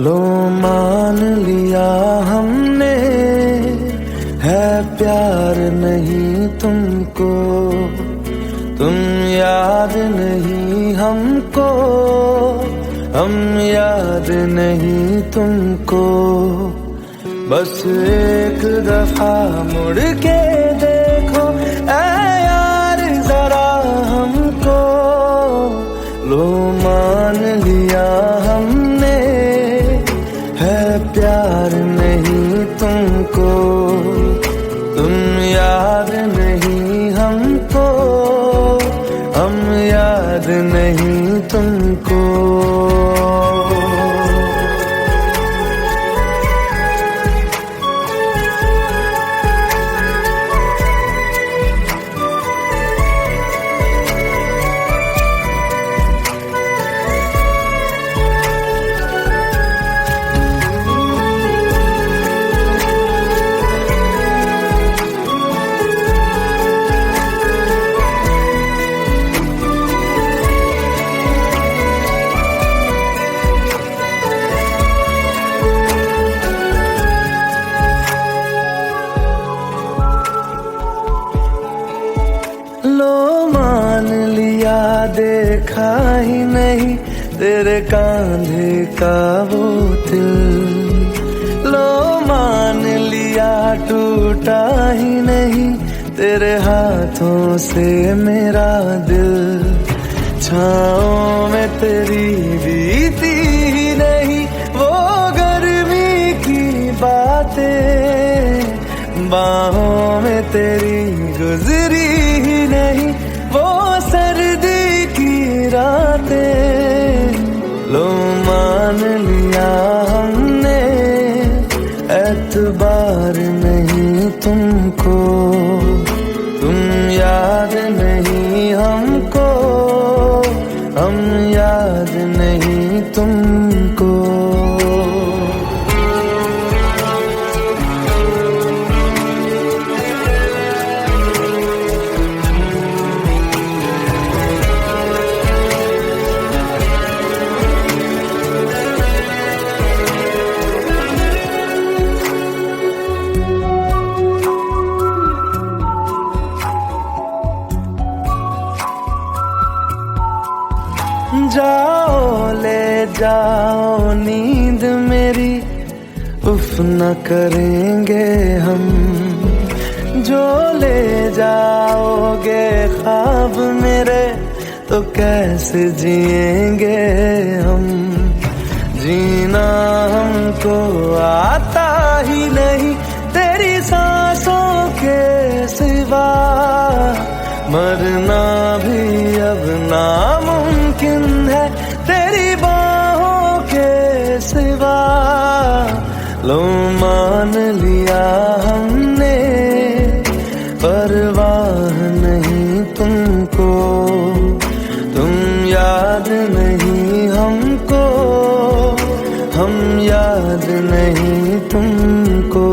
लो मान लिया हमने, है प्यार नहीं तुमको, तुम याद नहीं हमको, हम याद नहीं तुमको। बस एक दफा मुड़ के देखो ऐ यार जरा हमको, लो मान लिया हमने, है प्यार नहीं तुमको, तुम याद नहीं हमको, हम याद नहीं तुमको। लो मान लिया देखा ही नहीं तेरे कांधे का वो दिल, लो मान लिया टूटा ही नहीं तेरे हाथों से मेरा दिल। छाँव में तेरी बीती ही नहीं वो गर्मी की बातें, बाहों में तेरी गुजरी ही नहीं वो सर्दी की रातें। लो मान लिया हमने, एतबार नहीं तुमको, तुम याद नहीं हमको, हम याद नहीं तुमको। जाओ ले जाओ नींद मेरी, उफ न करेंगे हम, जो ले जाओगे ख्वाब मेरे तो कैसे जिएंगे हम। जीना हमको आता ही नहीं तेरी सांसों के सिवा, मरना भी अब नामुमकिन है तेरी बाहों के सिवा। लो मान लिया हमने, परवाह नहीं तुमको, तुम याद नहीं हमको, हम याद नहीं तुमको।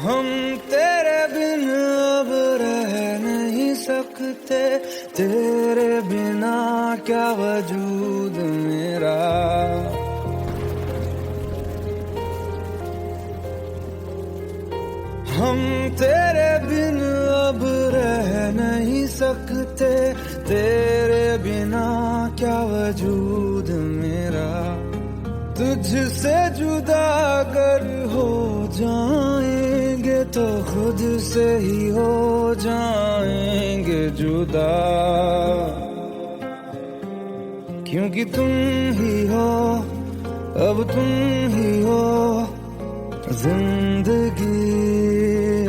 हम तेरे बिन अब रह नहीं सकते, तेरे बिना क्या वजूद मेरा। हम तेरे बिन अब रह नहीं सकते, तेरे बिना क्या वजूद मेरा। तुझसे जुदा अगर हो जाएंगे तो खुद से ही हो जाएंगे जुदा। क्योंकि तुम ही हो, अब तुम ही हो जिंदगी,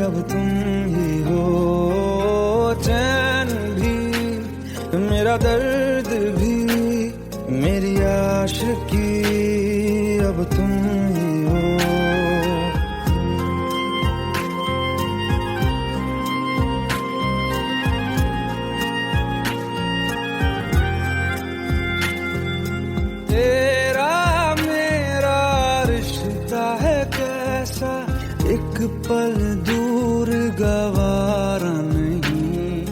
अब तुम ही हो चैन भी, मेरा दर्द भी, मेरी आशिकी, अब तुम ही हो। तेरा मेरा रिश्ता है कैसा, एक पल दूर गवारा नहीं,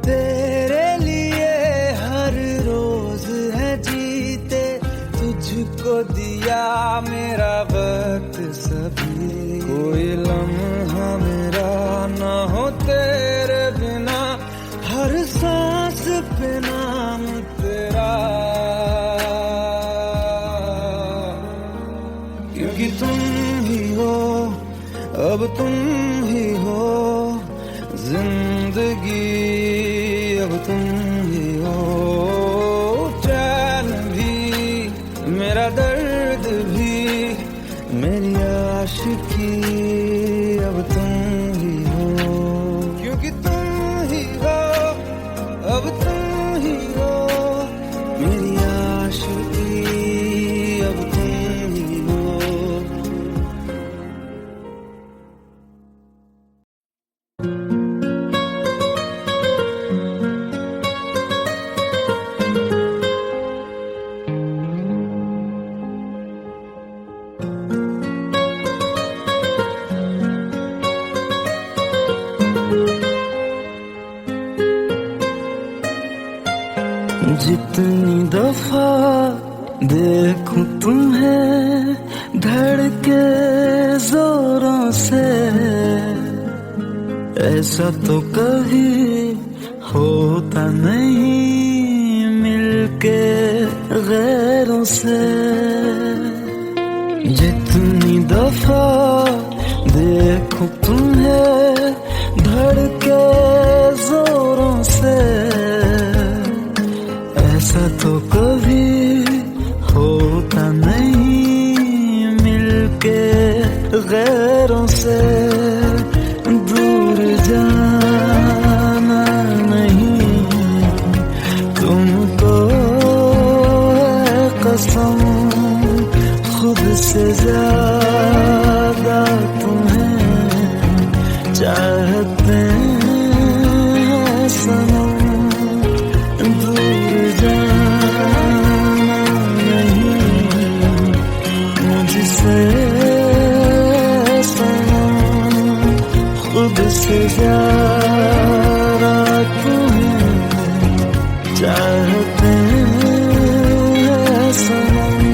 तेरे लिए हर रोज है जीते, तुझको दिया मेरा वक्त सभी, कोई लम्हा मेरा ना हो तेरे बिना, हर सांस पे नाम तेरा, क्योंकि तुम ही हो, अब तुम ही हो जिंदगी, अब तुम ही हो चैन भी, मेरा दर्द भी, मेरी आशिकी, अब तुम ही हो, क्योंकि तुम ही हो, अब तुम ही हो मेरी आशिकी, अब तुम ही हो। जितनी दफा देखूं तुम्हें धड़के जोरों से, ऐसा तो कभी होता नहीं मिलके गैरों से। जितनी दफा देखूं तुम्हें धड़के जोरों से, ऐसा तो कभी होता नहीं मिलके गैरों से। दूर जाना नहीं तुमको है कसम, खुद से ज्यादा तुम्हें चाहते हैं सनम। खुद से ज्यादा तुम्हें चाहते हैं सनम।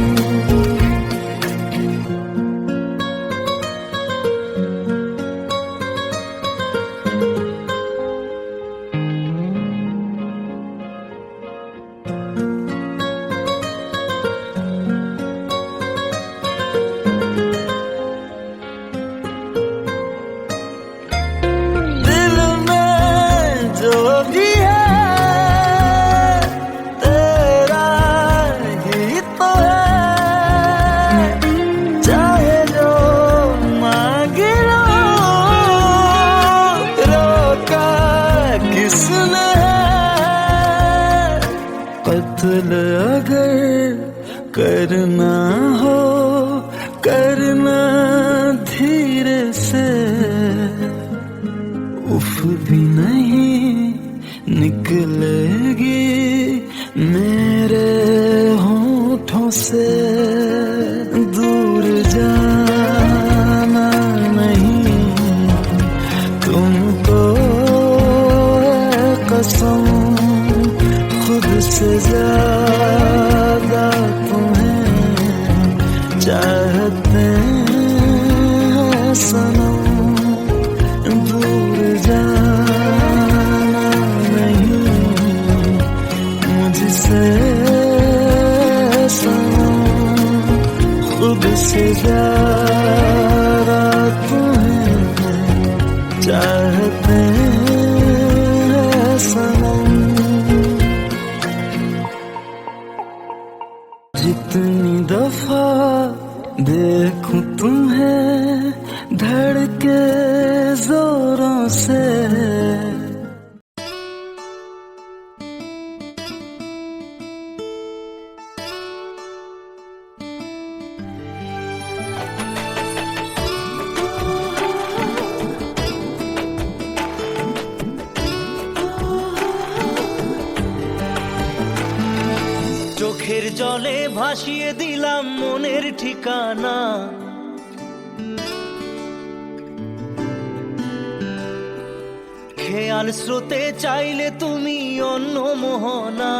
कत्ल अगर करना हो करना धीरे से, उफ भी नहीं निकलेगी मेरे होठों से। दूर जाना नहीं तुमको है कसम, खुद से ज्यादा तुम्हें चाहते हैं सनम। दूर जाना नहीं मुझसे सनम, खुद से ज्यादा तुम्हें चाहते हैं सनम। दफा देखूं तुम्हें धड़के जोरों से। চোখের জলে ভাসিয়ে দিলাম মনের ঠিকানা, খেয়াল স্রোতে চাইলে তুমি অন্য মোহনা।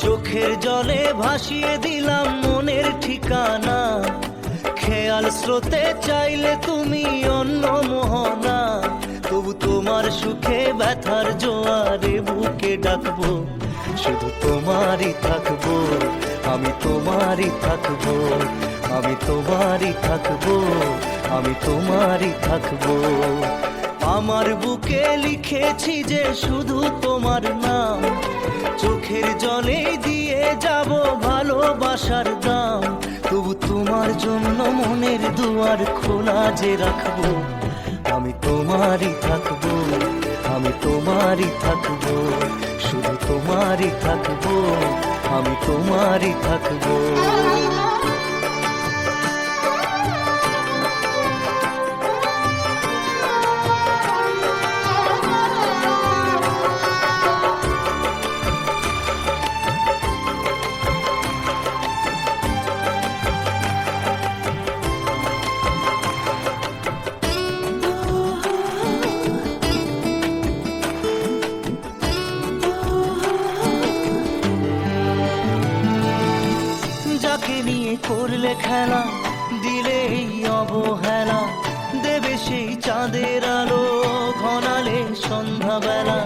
চোখের জলে ভাসিয়ে দিলাম মনের ঠিকানা, খেয়াল স্রোতে চাইলে তুমি অন্য মোহনা। তবু তোমার সুখে ব্যথার জোয়ারে বুকে ডাকবো, শুধু তোমারই থাকবো, আমি তোমারই থাকবো, আমি তোমারই থাকবো, আমি তোমারই থাকবো। আমার বুকে লিখেছি যে শুধু তোমার নাম, চোখের জলে দিয়ে যাব ভালোবাসার দাম। তবু তোমার জন্য মনের দুয়ার খোলা যে রাখবো, আমি তোমারই থাকবো, আমি তোমারই থাকবো, শুধু তোমারই থাকবো, আমি তোমারই থাকবো। নিয়ে করলে খেলা, দিলে এই অবহেলা, দেবে সেই চাঁদের আলো ঘনালে সন্ধ্যাবেলা।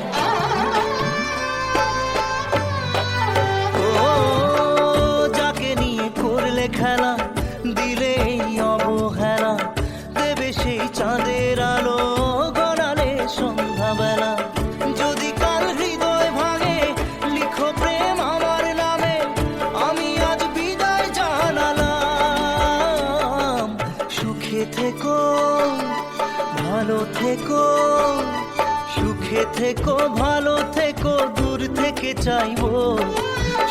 ও যাকে নিয়ে করলে খেলা, দিলে এই অবহেলা, দেবে সেই চাঁদের আলো ঘনালে সন্ধ্যাবেলা। যদি কাল হৃদয় ভাঙে লিখো প্রেম আমার নামে, আমি আজ বিদায় জানালাম। সুখে থেকো ভালো থেকো, সুখে থেকো ভালো থেকো, দূর থেকে চাইবো।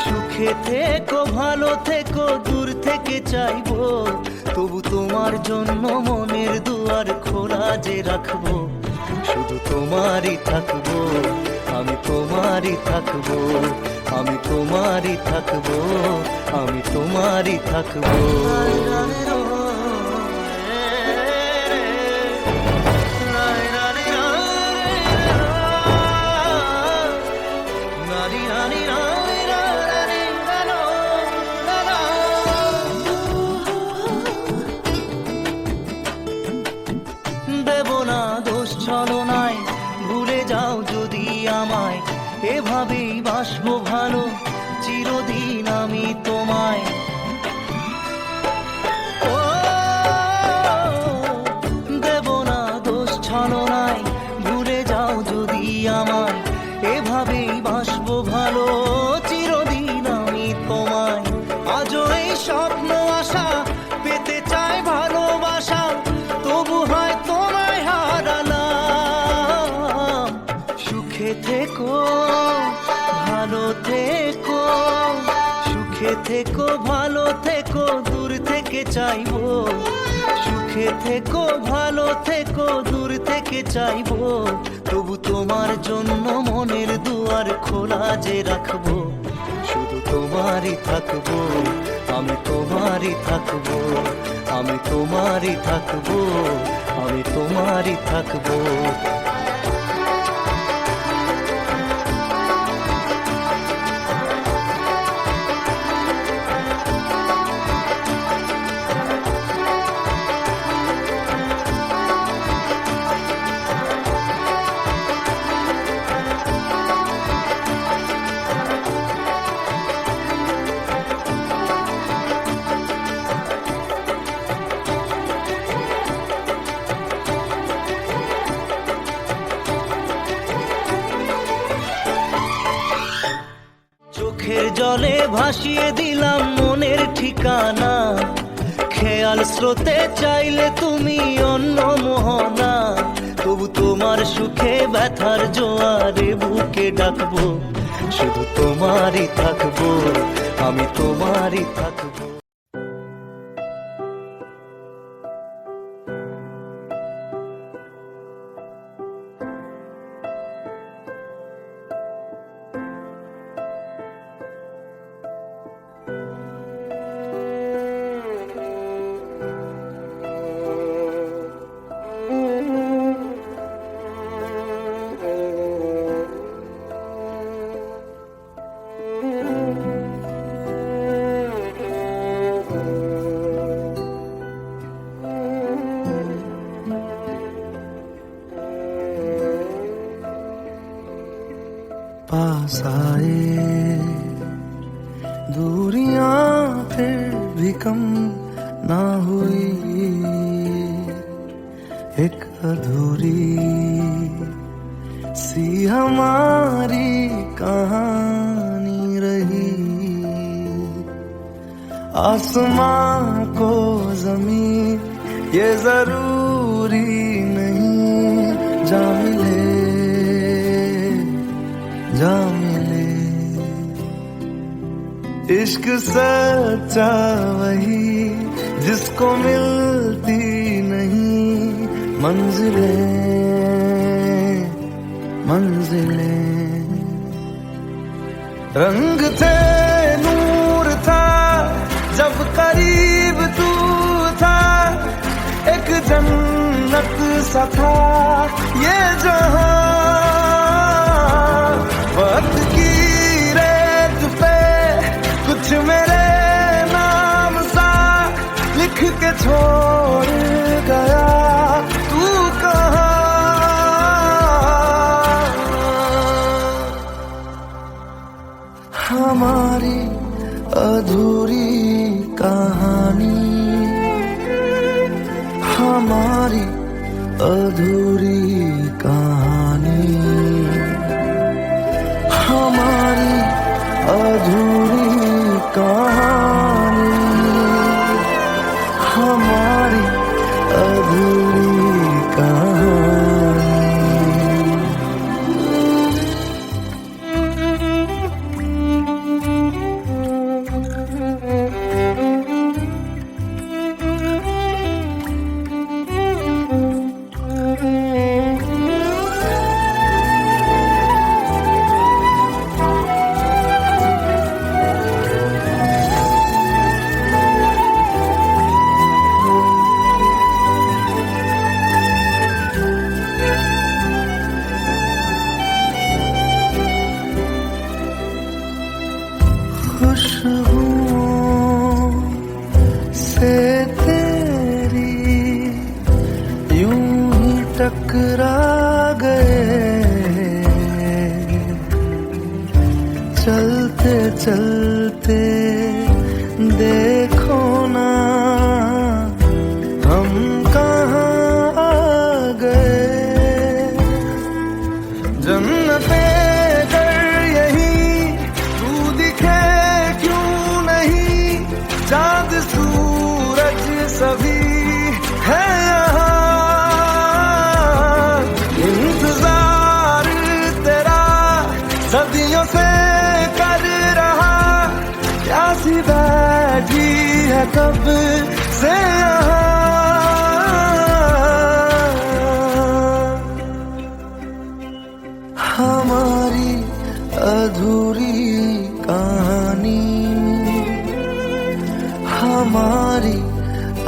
সুখে থেকো ভালো থেকো, দূর থেকে চাইবো। তবু তোমার জন্য মনের দুয়ার খোলা যে রাখবো, শুধু তোমারই থাকবো, আমি তোমারই থাকবো, আমি তোমারই থাকবো, আমি তোমারই থাকবো। দেব না দোষ ছলনায়, ভুলে যাও যদি আমায়, এভাবেই বাসবো ভালো চিরদিন আমি তোমায়। ও দেব না দোষ ছলনায়, ভুলে যাও যদি আমায়, এভাবেই বাসবো ভালো চিরদিন আমি তোমায়। আজও এই স্বপ্ন আশা পেতে চাই ভালোবাসা, তবু হয় তোমায় হারালাম। সুখে থেকো ভালো থেকো, সুখে থেকো ভালো থেকো, দূর থেকে চাইবো। সুখে থেকো ভালো থেকো, দূর থেকে চাইবো। তবু তোমার জন্য মনের দুয়ার খোলা যে রাখবো, শুধু তোমারই থাকবো, আমি তোমারই থাকবো, আমি তোমারই থাকবো, আমি তোমারই থাকবো। চোখের জলে ভাসিয়ে দিলাম মনের ঠিকানা, খেয়াল স্রোতে চাইলে তুমি অন্য মোহনা, তবু তোমার সুখে ব্যথার জোয়ারে বুকে ডাকবো, শুধু তোমারই থাকবো, আমি তোমারই থাকবো। पास आए दूरियां फिर भी कम ना हुई, एक अधूरी सी हमारी कहानी रही। आसमां को जमीन ये जरूरी नहीं, जा मिले जा मिले। इश्क सच्चा वही जिसको मिलती नहीं मंजिलें मंजिलें। रंग थे नूर था जब करीब तू था, एक जन्नत सा था ये जहां। वक्त की रेत पे कुछ मेरे नाम सा लिख के छोड़ गया, तू कहाँ। हमारी अधूरी कहानी, हमारी अधूरी कहानी, हमारी अधूरी कहानी, हमारी अधूरी कहानी। खुशबुओं से तेरी यूं ही टकरा गए, चलते चलते देखो ना हम कहाँ आ गए। जन्नते कर यही तू दिखे चाँद सूरज सभी है यहाँ, इंतजार तेरा सदियों से कर रहा, प्यासी बैठी है कब से यहाँ। हमारी अधूरी कहानी, हमारी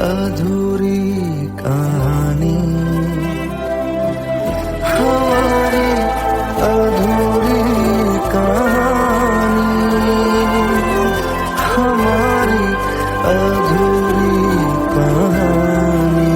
अधूरी कहानी, हमारी अधूरी कहानी, हमारी अधूरी कहानी।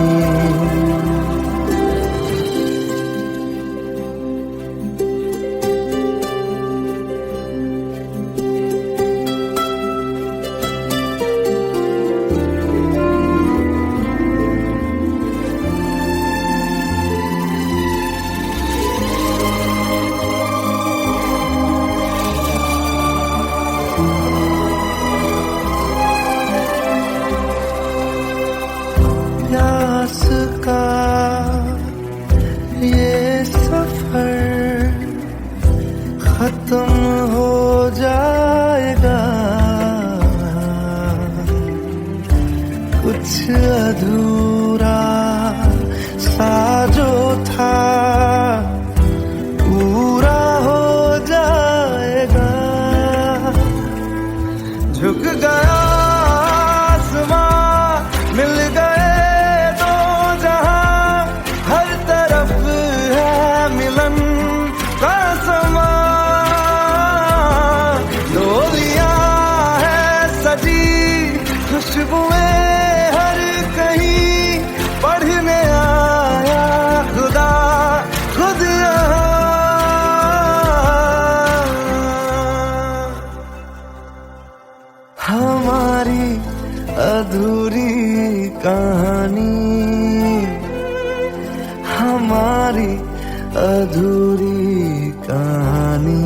जाएगा, कुछ अधूरा सा जो था पूरा हो जाएगा। झुक गया आसमां, मिल गए दो जहां, हर तरफ है मिलन का समा। डोलियां है सजी, खुशबुएं हर कहीं, पढ़ने आया खुदा खुद यहाँ। हमारी अधूरी कहानी, हमारी अधूरी कहानी,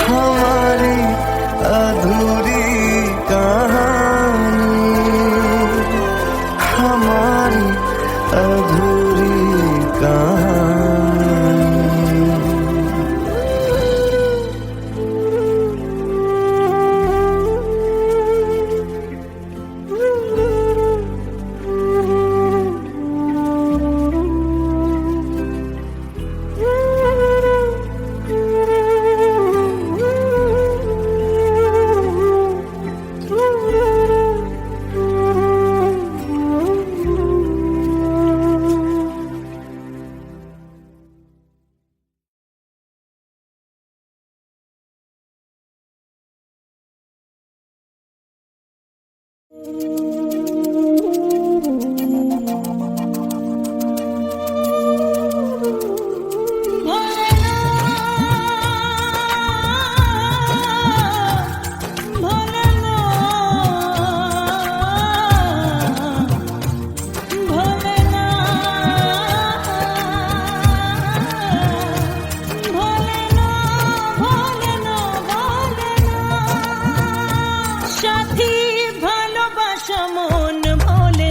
हमारी अधूरी कहानी, हमारी अधूरी कहानी। সাথী ভালোবাসা মন ভোলে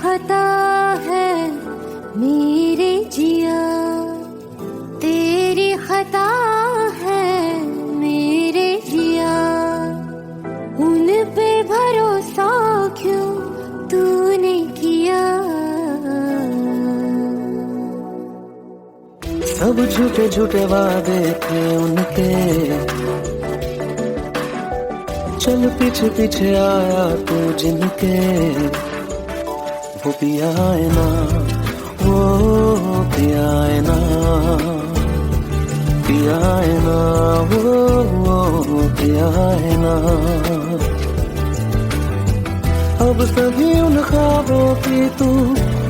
खता है मेरे जिया, तेरी खता है मेरे जिया, उन पे भरोसा क्यों तूने किया। सब झूठे झूठे वादे थे उनके, चल पीछे पीछे आया तू जिनके, वो पिया है ना, वो पिया है ना, पिया है ना, वो पिया है ना। अब सभी उन ख्वाबों की तू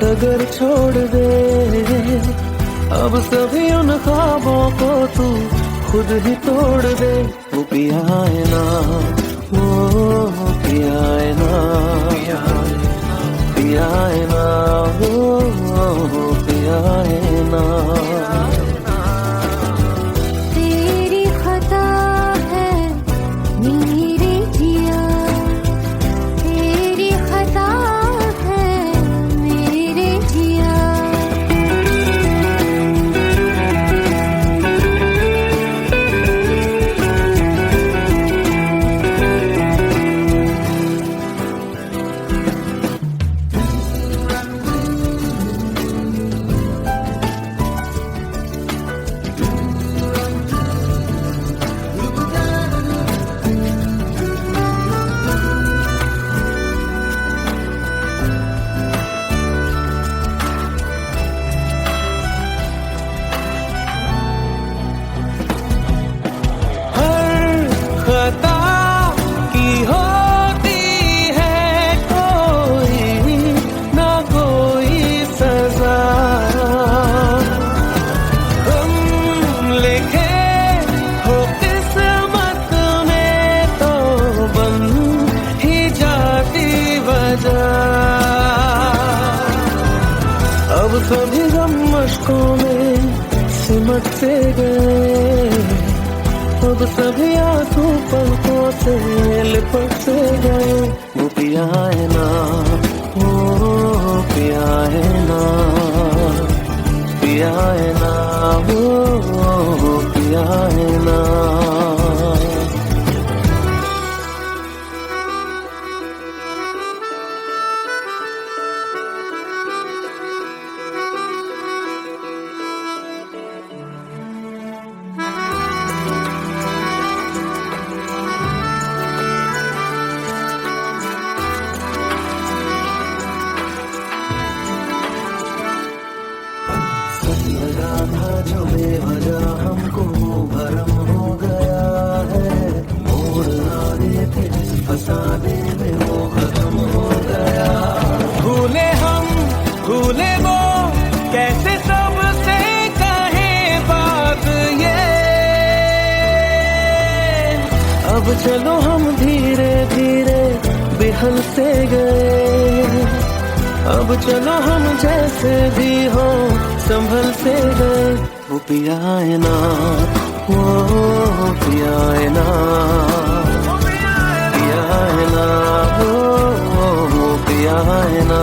डगर छोड़ दे, अब सभी उन ख्वाबों को तू खुद ही तोड़ दे। वो पिया है ना, वो पिया है ना, पिया है ना, वो पिया है ना। तेरी खता है मेरे जिया, तेरी खता है मेरे जिया। खता की होती है कोई ना कोई सजा, हम लिखे हो किस्मत में तो बन ही जाती वजह। अब सभी गम मशकों में सिमट से गए, अब सभी आंसू पलकों से लिपट से गए। वो पिया है ना, वो पिया है ना, पिया है ना, वो पिया है ना। लगा था जो बेवजह हमको भरम हो गया है, मोड़ आने थे जिस फसाने में वो खत्म हो गया। भूले हम भूले वो कैसे सबसे कहे बात ये, अब चलो हम धीरे धीरे बेहल से गए, अब चलो हम जैसे भी हो संभल से गए। वो पिया है ना, वो पिया है ना, पिया है ना, वो पिया है ना,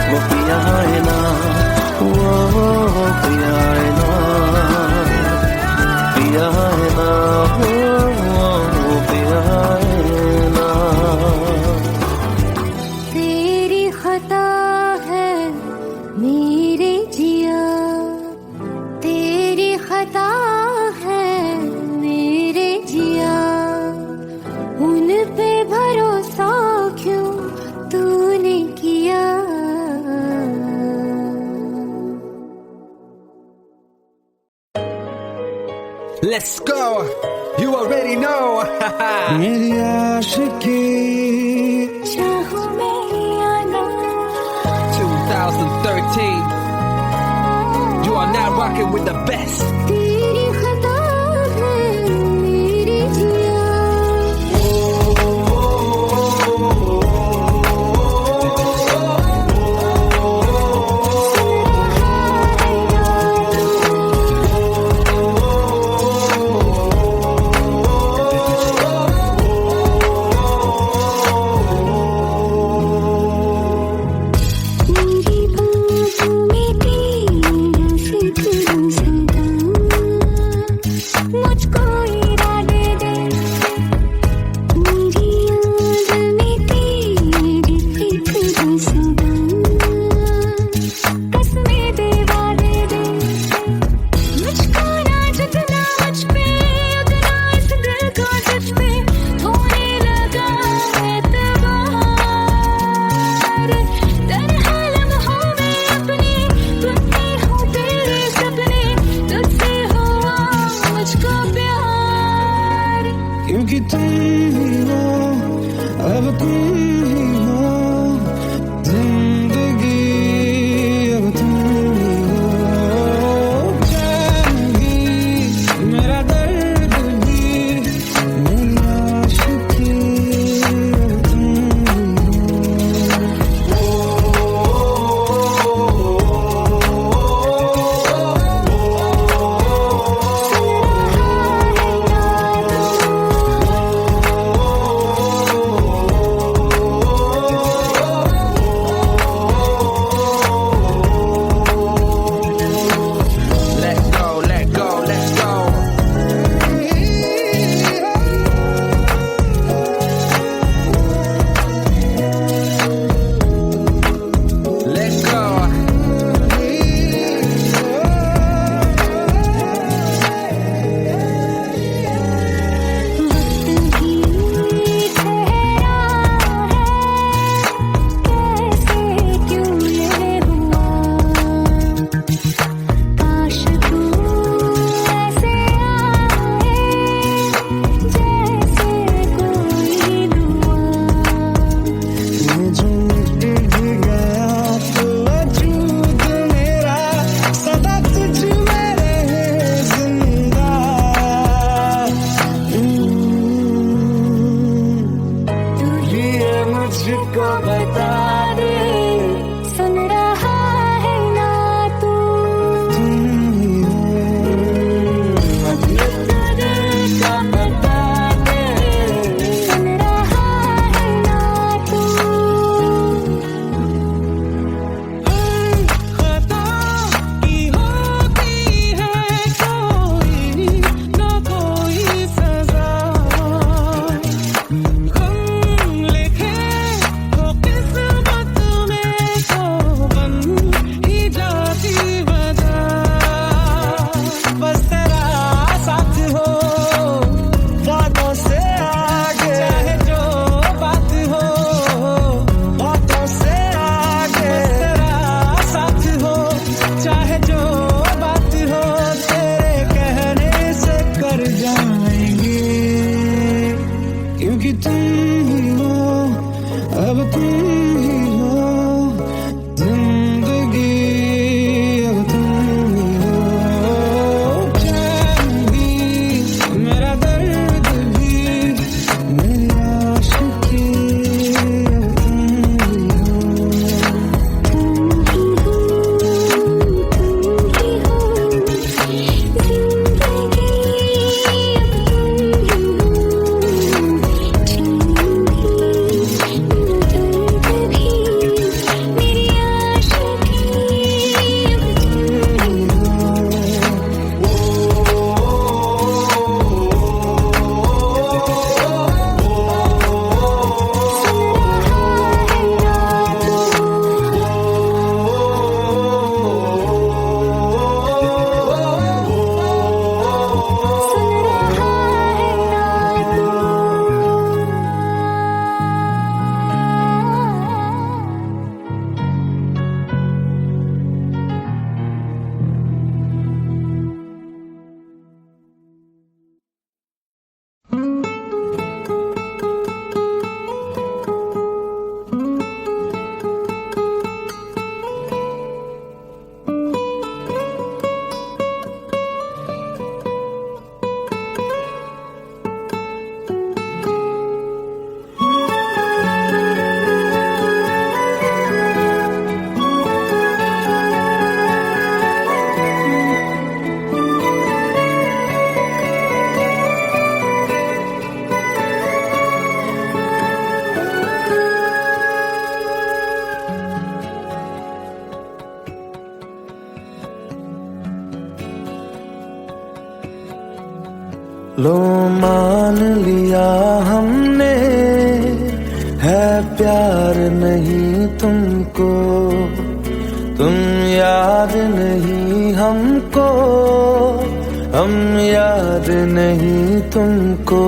वो पिया है ना, वो पिया है ना, पिया है ना, वो पिया है ना। तेरी खता है मेरे जिया, तेरी खता है मेरे जिया, उन पे भरोसा क्यों तूने किया। Let's go. You already know. मेरी आशिकी चाहूं मैं या ना, 2013. You are now rocking with the best. तेरी खता है मेरे जिया। तुम ही हो, अब तुम ही हो जिंदगी, अब तुम ही हो चैन भी, मेरा दर्द भी, मेरी आशिकी, अब तुम लो मान लिया हमने है प्यार नहीं तुमको, तुम याद नहीं हमको, हम याद नहीं तुमको।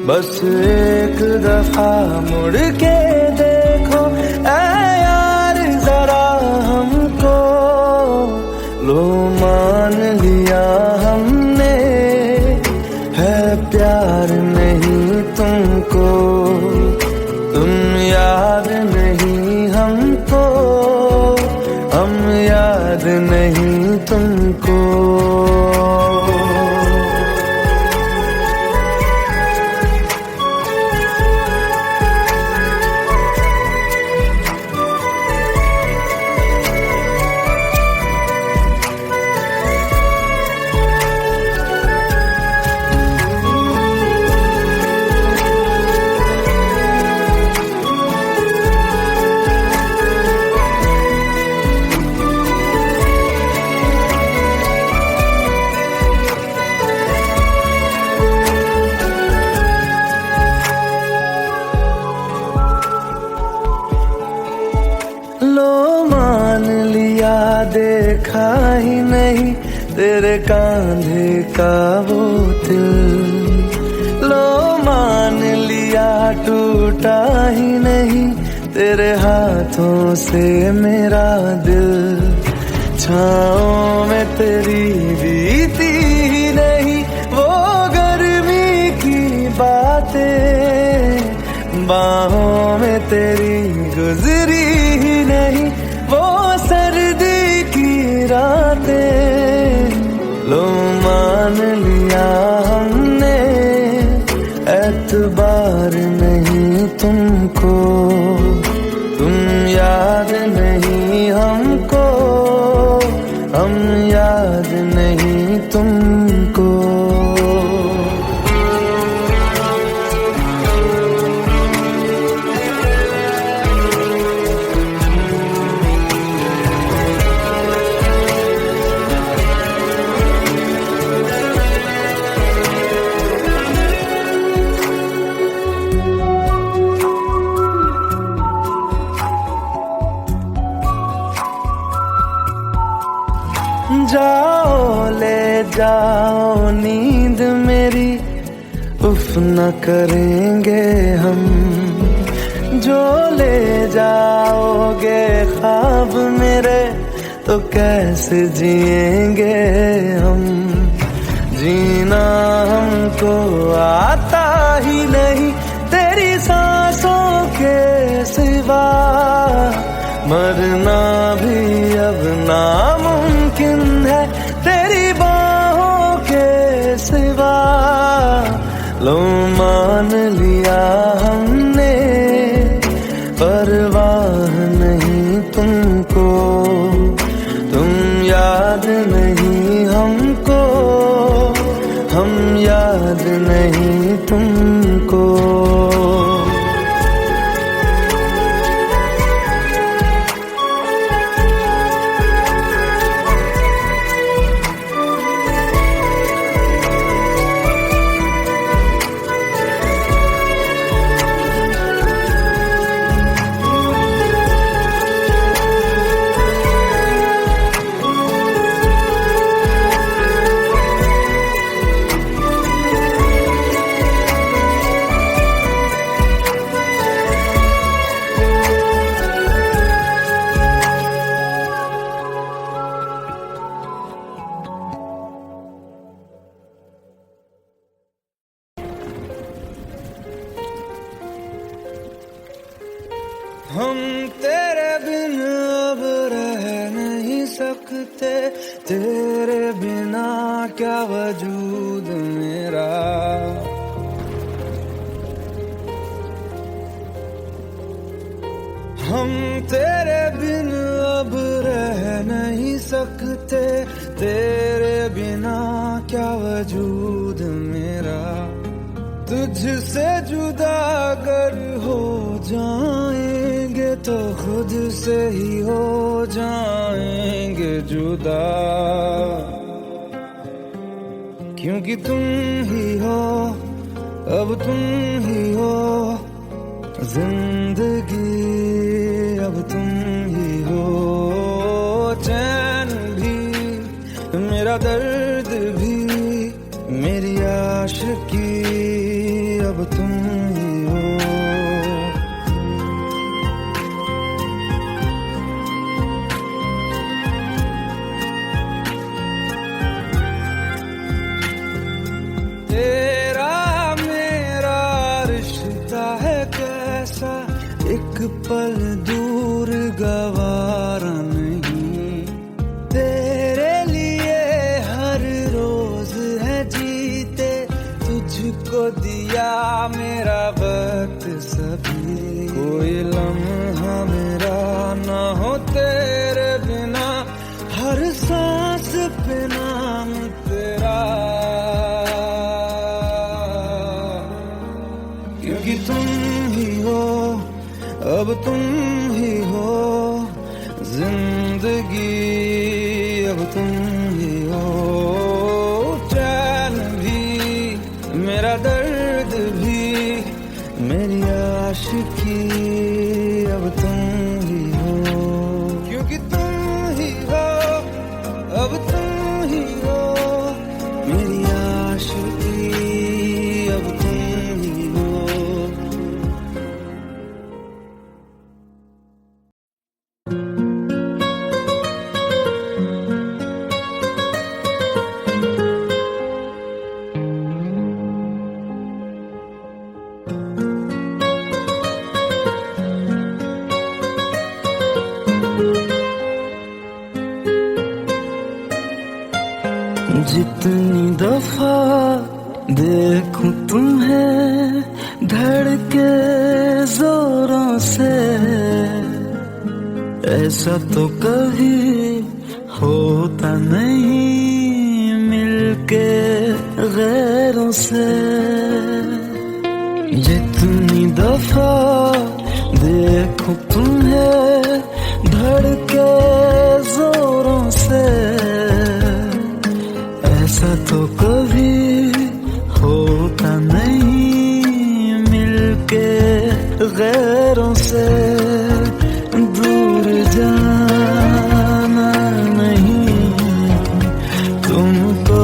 बस एक दफा मुड़ के देखो ऐ यार जरा हमको। लो मान लिया हमने है प्यार नहीं तुमको, तुम याद नहीं हमको, हम याद नहीं तुमको। लो मान लिया देखा ही नहीं तेरे कांधे का वो दिल, लो मान लिया टूटा ही नहीं तेरे हाथों से मेरा दिल। छाँव में तेरी बीती ही नहीं वो गर्मी की बातें, बाहों में तेरी गुजरी ही नहीं वो सर्दी की रातें। लो मान लिया हमने एतबार नहीं तुमको, तुम याद नहीं हमको, हम याद नहीं तुमको। जाओ ले जाओ नींद मेरी, उफ न करेंगे हम, जो ले जाओगे ख्वाब मेरे तो कैसे जिएंगे हम। जीना हमको आता ही नहीं तेरी सांसों के सिवा, मरना भी अब नामुमकिन है तेरी बाहों के सिवा। लो मान लिया हमने परवाह नहीं तुमको, तुम याद नहीं हमको, हम याद नहीं तुमको। हम तेरे बिन अब रह नहीं सकते, तेरे बिना क्या वजूद मेरा। हम तेरे बिन अब रह नहीं सकते, तेरे बिना क्या वजूद मेरा। तुझसे जुदा अगर हो जाएंगे तो खुद से ही हो जाएंगे जुदा, क्योंकि तुम ही हो अब तुम ही हो जिंदगी, अब तुम ही हो चैन भी मेरा दर्द भी मेरी आशिकी, अब तुम ही हो। तेरा मेरा रिश्ता दिया मेरा वक्त सभी, कोई लम्हा मेरा ना हो तेरे बिना, हर सांस पे नाम तेरा, क्योंकि तुम ही हो, अब तुम ही हो जिंदगी, अब तुम ही हो चैन भी, मेरा दर्द भी, मेरी आशिकी, अब तुम ही हो, क्योंकि तुम ही हो, अब तुम ही हो मेरी आशिकी, अब तुम ही हो। जितनी दफा देखूं तुम्हें धड़के जोरों से, ऐसा तो कभी होता नहीं मिलके गैरों से। जितनी दफा देखूं तुम्हें धड़के जोरों से, ऐसा तो कभी होता नहीं मिलके गैरों से। दूर जाना नहीं तुमको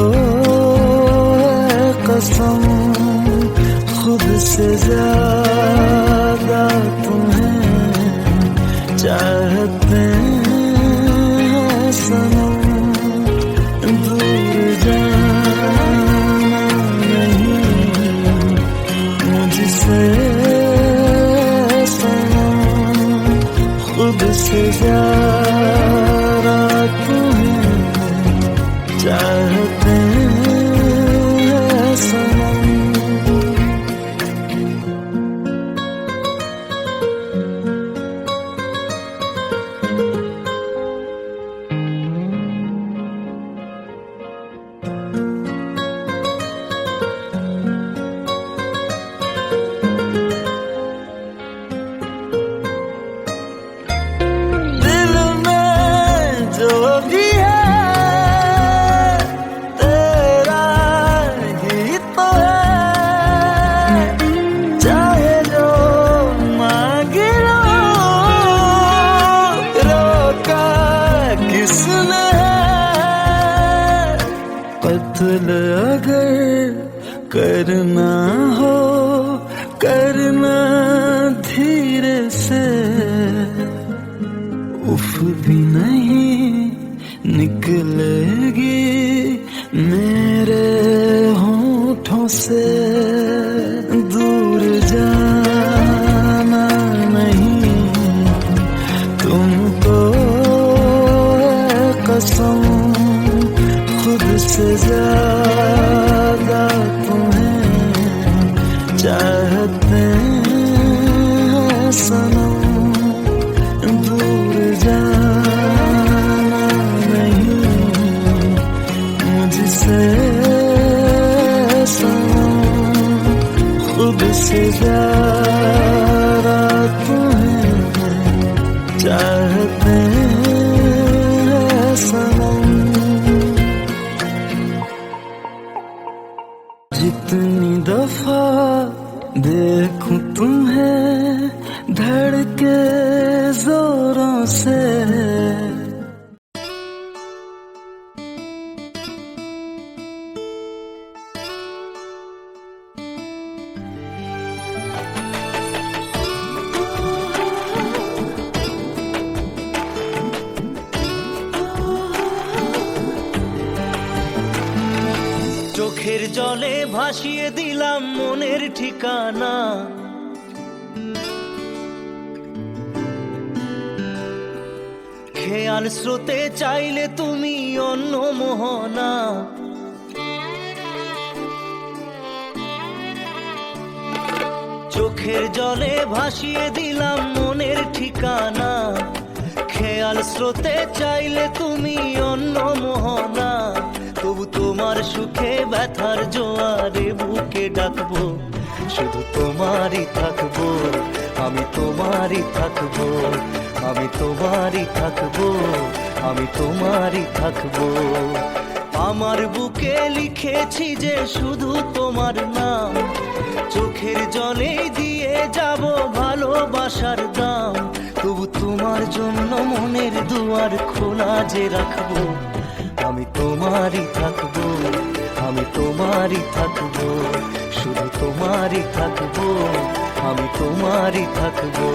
है कसम, खुद से ज्यादा तुम्हें चाहते हैं सनम। दूर जाना नहीं मुझसे सनम, खुद से ज्यादा तुम्हें चाहते हैं सनम। कत्ल अगर करना हो करना धीरे से, उफ भी नहीं निकलेगी मेरे होठों से। दूर जाना नहीं तुमको है कसम, खुद से ज्यादा तुम्हें चाहते हैं सनम। दूर जाना नहीं मुझसे सनम, खुद से ज्यादा तुम्हें चाहते हैं सनम। जितनी दफा देखूं तुम्हें धड़के जोरों से, চোখের জলে ভাসিয়ে দিলাম মনের ঠিকানা, খেয়াল স্রোতে চাইলে তুমি অন্য মোহনা। চোখের জলে ভাসিয়ে দিলাম মনের ঠিকানা, খেয়াল স্রোতে চাইলে তুমি অন্য মোহনা, তবু তোমার সুখে ব্যথার জোয়ারে বুকে ডাকবো, শুধু তোমারই থাকবো, আমি তোমারই থাকবো, আমি তোমারই থাকবো, আমি তোমারই থাকবো। আমার বুকে লিখেছি যে শুধু তোমার নাম, চোখের জলে দিয়ে যাব ভালোবাসার দাম, তবু তোমার জন্য মনের দুয়ার খোলা যে রাখবো, আমি তোমারই থাকবো, আমি তোমারই থাকবো, শুধু তোমারই থাকবো, আমি তোমারই থাকবো।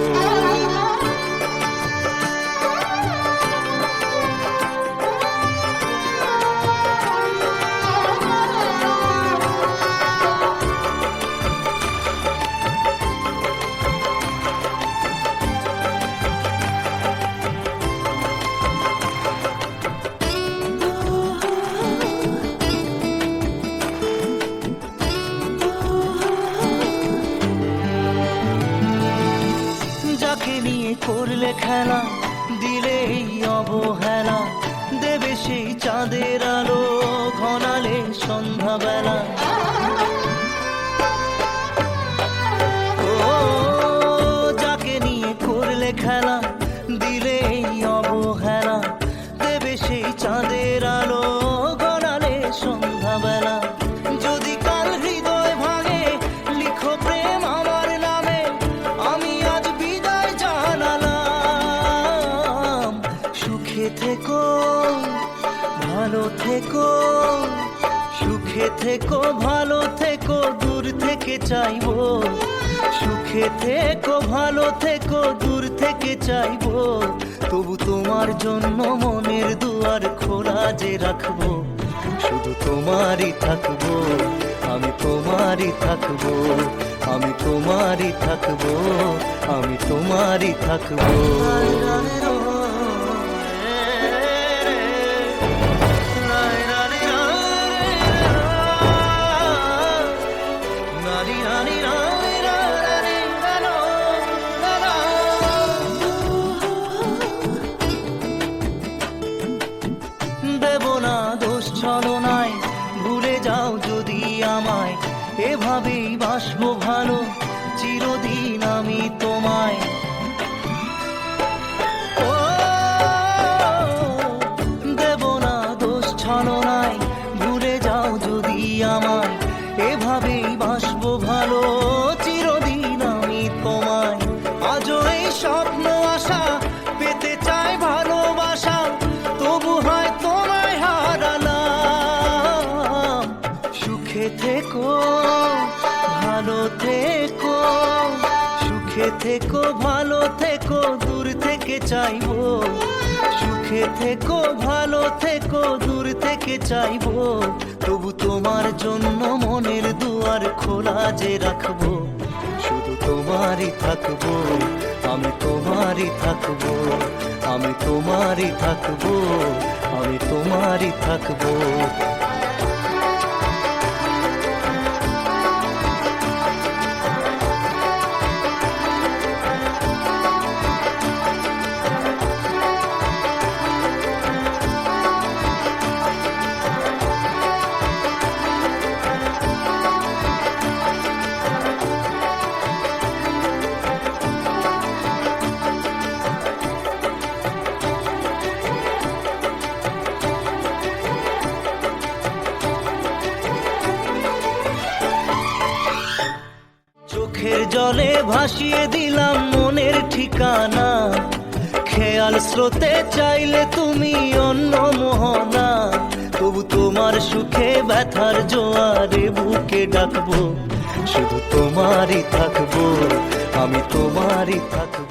যাকে নিয়ে করলে খেলা, দিলে এই অবহেলা, দেবে সেই চাঁদের আলো ঘনালে সন্ধ্যাবেলা। ও যাকে নিয়ে করলে খেলা, দিলে এই অবহেলা, দেবে সেই চাঁদের আলো ঘনালে সন্ধ্যাবেলা। যদি কাল হৃদয় ভাঙে লিখো প্রেম আমার নামে, আমি আজ বিদায় জানালাম। সুখে থেকো ভালো থেকো, সুখে থেকো ভালো থেকো, দূর থেকে চাইবো, সুখে থেকো ভালো থেকো, দূর থেকে চাইবো, তবু তোমার জন্য মনের দুয়ার খোলা যে রাখবো, শুধু তোমারই থাকবো, আমি তোমারই থাকবো, আমি তোমারই থাকবো, আমি তোমারই থাকবো। দেব না দোষ ছলনায়, ভুলে যাও যদি আমায়, এভাবেই বাসবো ভালো চিরদিন আমি তোমায়। ও দেব না দোষ ছলনায়, ভুলে যাও যদি আমায়, এভাবেই বাসবো ভালো চিরদিন আমি তোমায়। আজও এই স্বপ্ন আশা পেতে চাই ভালোবাসা, তবু হয় তোমায় হারালাম। সুখে থেকো ভালো থেকো, সুখে থেকো ভালো থেকো, দূর থেকে চাইবো, সুখে থেকো ভালো থেকো, দূর থেকে চাইবো, তবু তোমার জন্য মনের দুয়ার খোলা যে রাখবো, শুধু তোমারই থাকবো, আমি তোমারই থাকবো, আমি তোমারই থাকবো, আমি তোমারই থাকবো। চোখের জলে ভাসিয়ে দিলাম মনের ঠিকানা, খেয়াল স্রোতে চাইলে তুমি অন্য মোহনা, তবু তোমার সুখে ব্যথার জোয়ারে বুকে ডাকবো, শুধু তোমারই থাকবো, আমি তোমারই থাকবো।